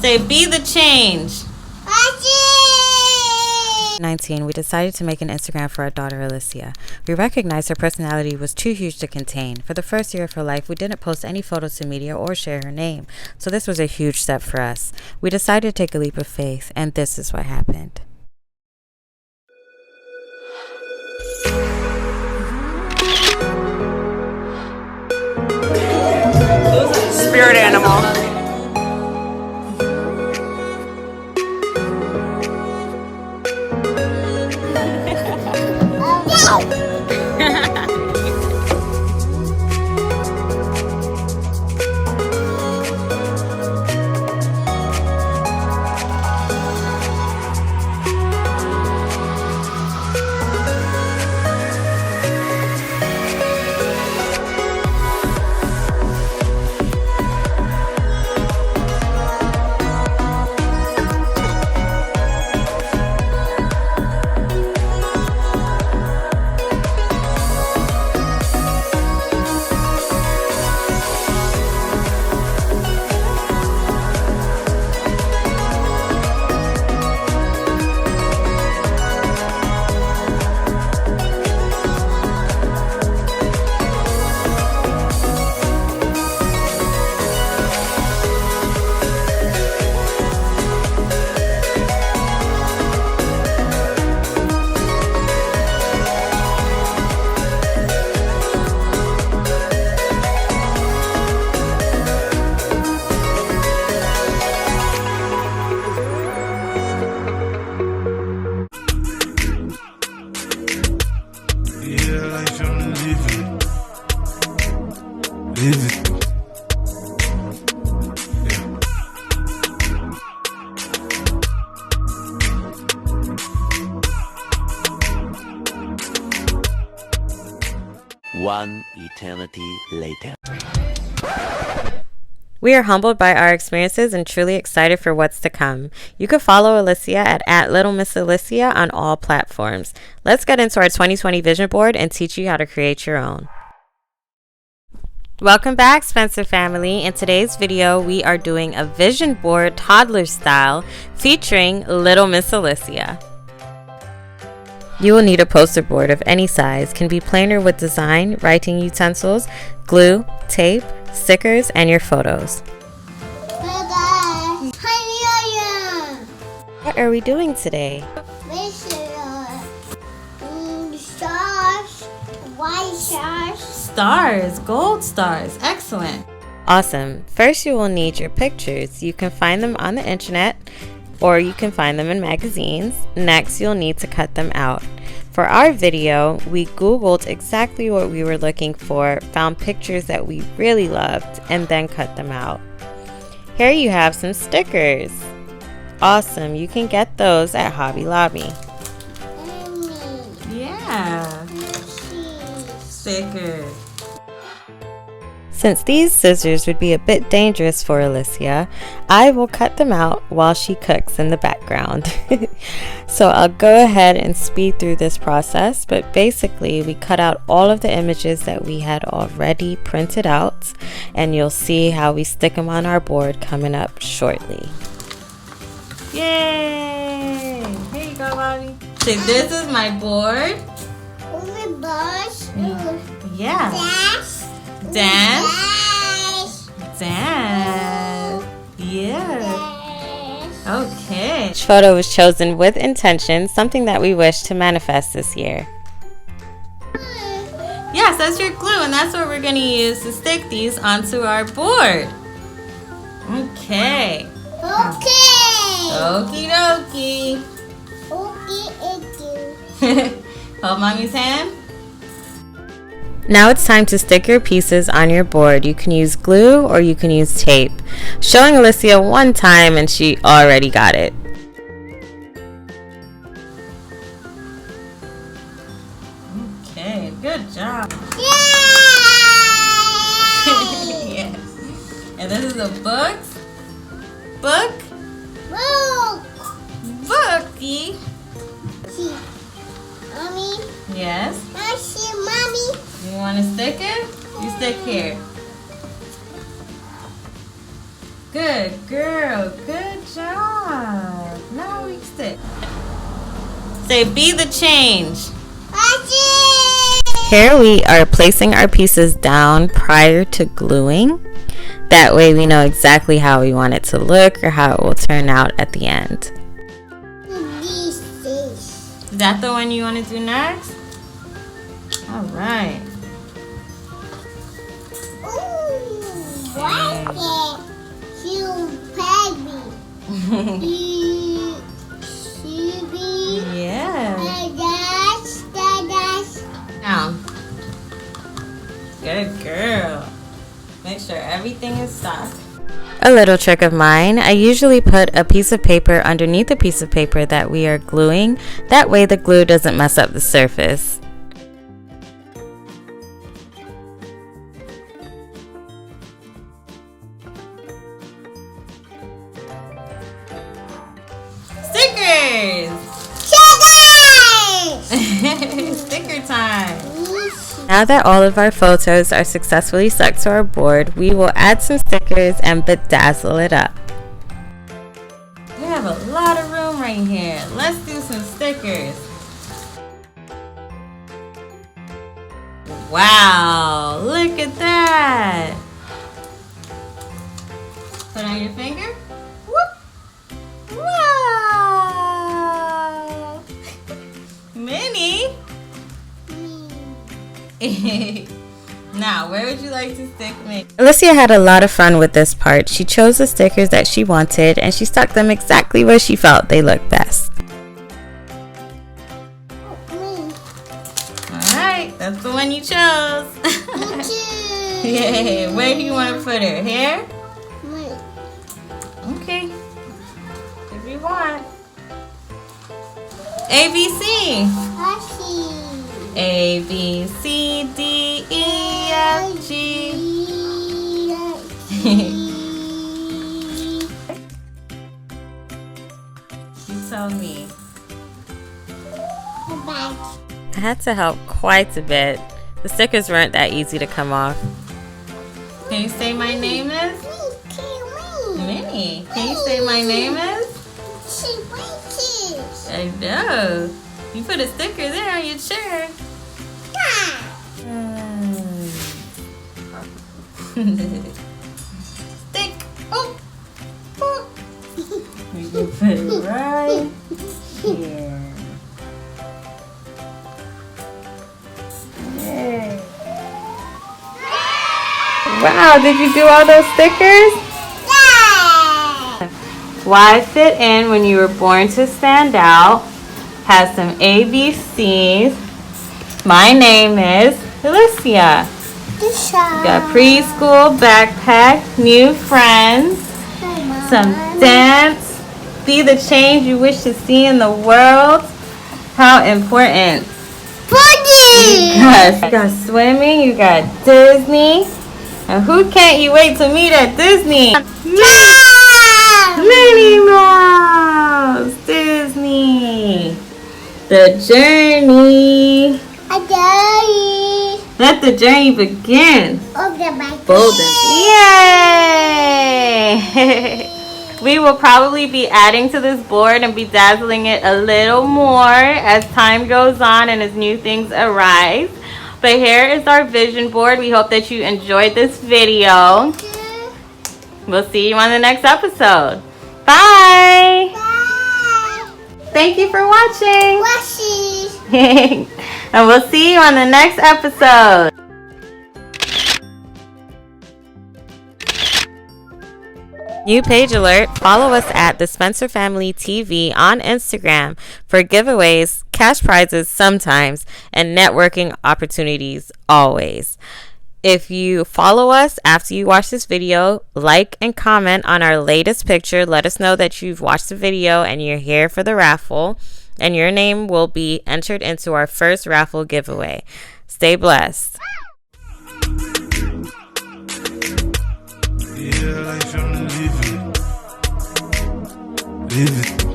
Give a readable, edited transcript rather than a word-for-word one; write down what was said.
Say, be the change. 19, we decided to make an Instagram for our daughter Elissi'a. We recognized her personality was too huge to contain. For the first year of her life, we didn't post any photos to media or share her name, so this was a huge step for us. We decided to take a leap of faith, and this is what happened. Spirit animal. One eternity later. We are humbled by our experiences and truly excited for what's to come. You can follow Elissi'a at Little Miss Elissi'a on all platforms. Let's get into our 2020 vision board and teach you how to create your own. Welcome back, Spencer family. In today's video, we are doing a vision board toddler style featuring Little Miss Elissi'a. You will need a poster board of any size, can be plain or with design, writing utensils, glue, tape, stickers, and your photos. What are we doing today? Stars, white stars. Stars, gold stars, excellent. Awesome. First you will need your pictures. You can find them on the internet or you can find them in magazines. Next you'll need to cut them out. For our video, we Googled exactly what we were looking for, found pictures that we really loved, and then cut them out. Here you have some stickers. Awesome, you can get those at Hobby Lobby. Yeah, stickers. Since these scissors would be a bit dangerous for Elissi'a, I will cut them out while she cooks in the background. So I'll go ahead and speed through this process, but basically we cut out all of the images that we had already printed out, and you'll see how we stick them on our board coming up shortly. Yay! Here you go, Bobby. So this is my board. Yeah. Dance. Dance. Yeah. Okay. Each photo was chosen with intention, something that we wish to manifest this year. Yes, that's your glue, and that's what we're going to use to stick these onto our board. Okay. Okie dokie. Hold mommy's hand. Now it's time to stick your pieces on your board. You can use glue or you can use tape. Showing Elissi'a one time and she already got it. Okay, good job. Yes. And this is a book. Bookie. Mommy? Yes? I see Mommy. You want to stick it? You stick here. Good girl. Good job. Now we stick. Say, be the change. Here we are placing our pieces down prior to gluing. That way we know exactly how we want it to look or how it will turn out at the end. Is that the one you want to do next? All right. Yeah. Now, good girl. Make sure everything is stuck. A little trick of mine, I usually put a piece of paper underneath a piece of paper that we are gluing. That way the glue doesn't mess up the surface. Stickers! Sticker time! Now that all of our photos are successfully stuck to our board, we will add some stickers and bedazzle it up. We have a lot of room right here. Let's do some stickers. Wow, look at that. Put on your finger. Whoop. Wow. Minnie. Now, where would you like to stick me? Elissi'a had a lot of fun with this part. She chose the stickers that she wanted and she stuck them exactly where she felt they looked best. Alright, that's the one you chose. Yay, where do you want to put her? Here? Okay. If you want. ABC. A, B, C, D, E, F, G. You tell me. I had to help quite a bit. The stickers weren't that easy to come off. Can you say my name is? Minnie. Can you say my name is? I know. You put a sticker there on your chair. Stick. Oh. Oh. We can put it right here. Yay. Wow, did you do all those stickers? Yeah. Why fit in when you were born to stand out? Has some ABCs. My name is Elissi'a. Got preschool, backpack, new friends, some dance, be the change you wish to see in the world. How important. You got swimming, you got Disney. And who can't you wait to meet at Disney? Minnie Mouse! Disney! The journey. Let the journey begin. Golden. Yay! We will probably be adding to this board and bedazzling it a little more as time goes on and as new things arise. But here is our vision board. We hope that you enjoyed this video. We'll see you on the next episode. Bye! Thank you for watching. And we'll see you on the next episode. New page alert. Follow us at the Spencer Family TV on Instagram for giveaways, cash prizes sometimes, and networking opportunities always. If you follow us after you watch this video, like and comment on our latest picture. Let us know that you've watched the video and you're here for the raffle, and your name will be entered into our first raffle giveaway. Stay blessed. Yeah, life I'm living.